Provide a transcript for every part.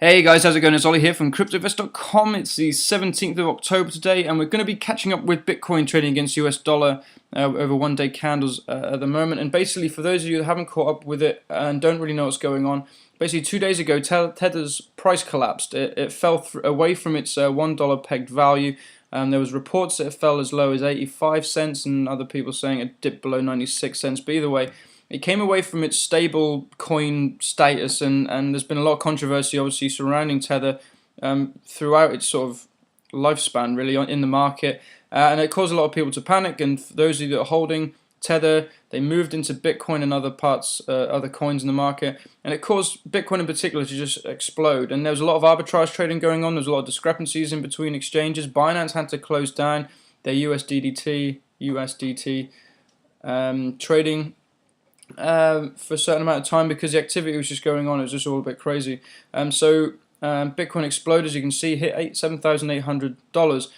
Hey guys, how's it going? It's Ollie here from CryptoVest.com. It's the 17th of October today, and we're going to be catching up with Bitcoin trading against US dollar over one-day candles at the moment. And basically, for those of you that haven't caught up with it and don't really know what's going on, basically 2 days ago, Tether's price collapsed. It fell away from its $1 pegged value. There was reports that it fell as low as 85 cents, and other people saying it dipped below 96 cents. But either way, it came away from its stable coin status, and there's been a lot of controversy obviously surrounding Tether throughout its sort of lifespan really in the market, and it caused a lot of people to panic. And for those of you that are holding Tether, they moved into Bitcoin and other parts, other coins in the market, and it caused Bitcoin in particular to just explode. And there was a lot of arbitrage trading going on. There's a lot of discrepancies in between exchanges. Binance had to close down their USDT trading for a certain amount of time because the activity was just going on. It was just all a bit crazy. Bitcoin exploded, as you can see, hit $7,800.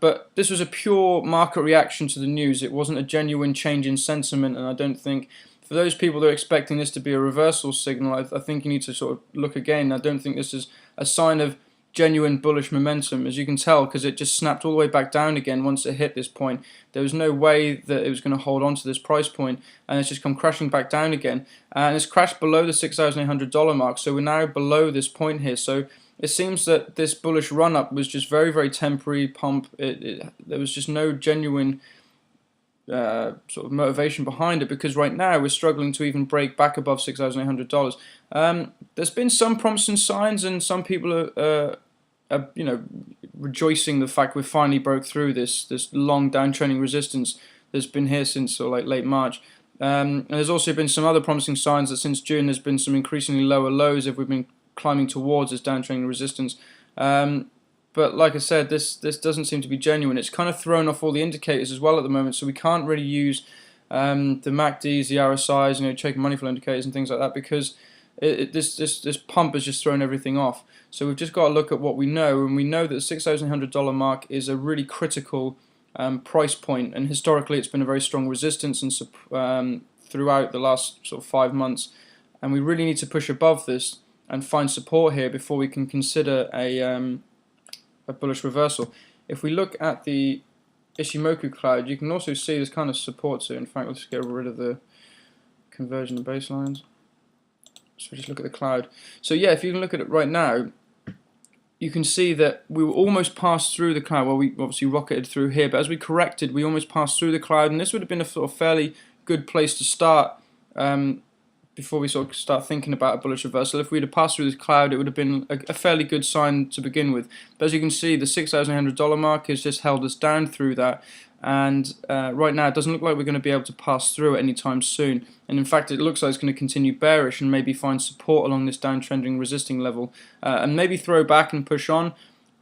But this was a pure market reaction to the news. It wasn't a genuine change in sentiment, and I don't think for those people that are expecting this to be a reversal signal, I think you need to sort of look again. I don't think this is a sign of genuine bullish momentum, as you can tell, because it just snapped all the way back down again once it hit this point. There was no way that it was going to hold on to this price point, and it's just come crashing back down again, and it's crashed below the $6,800 mark. So we're now below this point here. So it seems that this bullish run up was just very, very temporary pump. There was just no genuine sort of motivation behind it, because right now we're struggling to even break back above $6,800. There's been some promising signs, and some people are rejoicing the fact we finally broke through this long downtrending resistance that's been here since sort of like late March. And there's also been some other promising signs that since June there's been some increasingly lower lows if we've been climbing towards this downtrending resistance. But like I said, this doesn't seem to be genuine. It's kind of thrown off all the indicators as well at the moment, so we can't really use the MACDs, the RSIs, check money flow indicators and things like that, because this pump has just thrown everything off. So we've just got to look at what we know, and we know that the $6,800 mark is a really critical price point, and historically it's been a very strong resistance and throughout the last sort of 5 months, and we really need to push above this and find support here before we can consider a bullish reversal. If we look at the Ishimoku cloud, you can also see there's kind of supports here. In fact, let's get rid of the conversion of baselines. So just look at the cloud. So yeah, if you can look at it right now, you can see that we were almost passed through the cloud. Well, we obviously rocketed through here, but as we corrected, we almost passed through the cloud, and this would have been a sort of fairly good place to start before we sort of start thinking about a bullish reversal. If we'd have passed through this cloud, it would have been a fairly good sign to begin with. But as you can see, the $6,800 mark has just held us down through that, and right now it doesn't look like we're going to be able to pass through it anytime soon. And in fact, it looks like it's going to continue bearish and maybe find support along this downtrending resisting level, and maybe throw back and push on.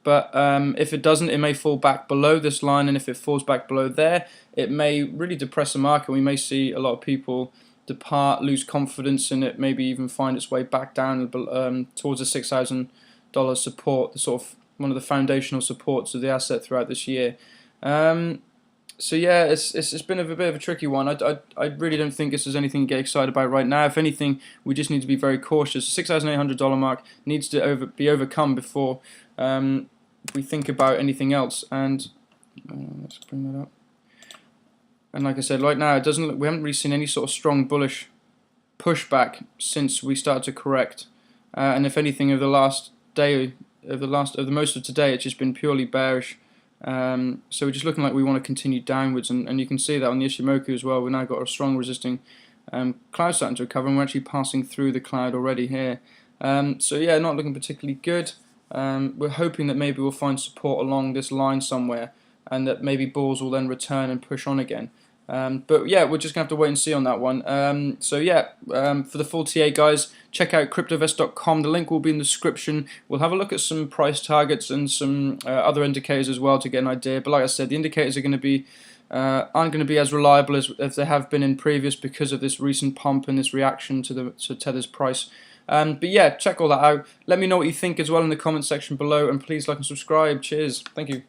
But if it doesn't, it may fall back below this line, and if it falls back below there, it may really depress the market. We may see a lot of people depart, lose confidence in it, maybe even find its way back down towards the $6,000 support, the sort of one of the foundational supports of the asset throughout this year. So yeah, it's been a bit of a tricky one. I really don't think this is anything to get excited about right now. If anything, we just need to be very cautious. The $6,800 mark needs to be overcome before we think about anything else. And let's bring that up. And like I said, right now it doesn't look, we haven't really seen any sort of strong bullish pushback since we started to correct. And if anything, over the last day, over the most of today, it's just been purely bearish. So we're just looking like we want to continue downwards, and you can see that on the Ishimoku as well. We've now got a strong resisting cloud starting to recover, and we're actually passing through the cloud already here. So yeah, not looking particularly good. We're hoping that maybe we'll find support along this line somewhere, and that maybe bulls will then return and push on again. But yeah, we're just going to have to wait and see on that one. So yeah, for the full TA, guys, check out CryptoVest.com. The link will be in the description. We'll have a look at some price targets and some other indicators as well to get an idea. But like I said, the indicators are going to be aren't going to be as reliable as they have been in previous, because of this recent pump and this reaction to Tether's price. But yeah, check all that out. Let me know what you think as well in the comment section below, and please like and subscribe. Cheers. Thank you.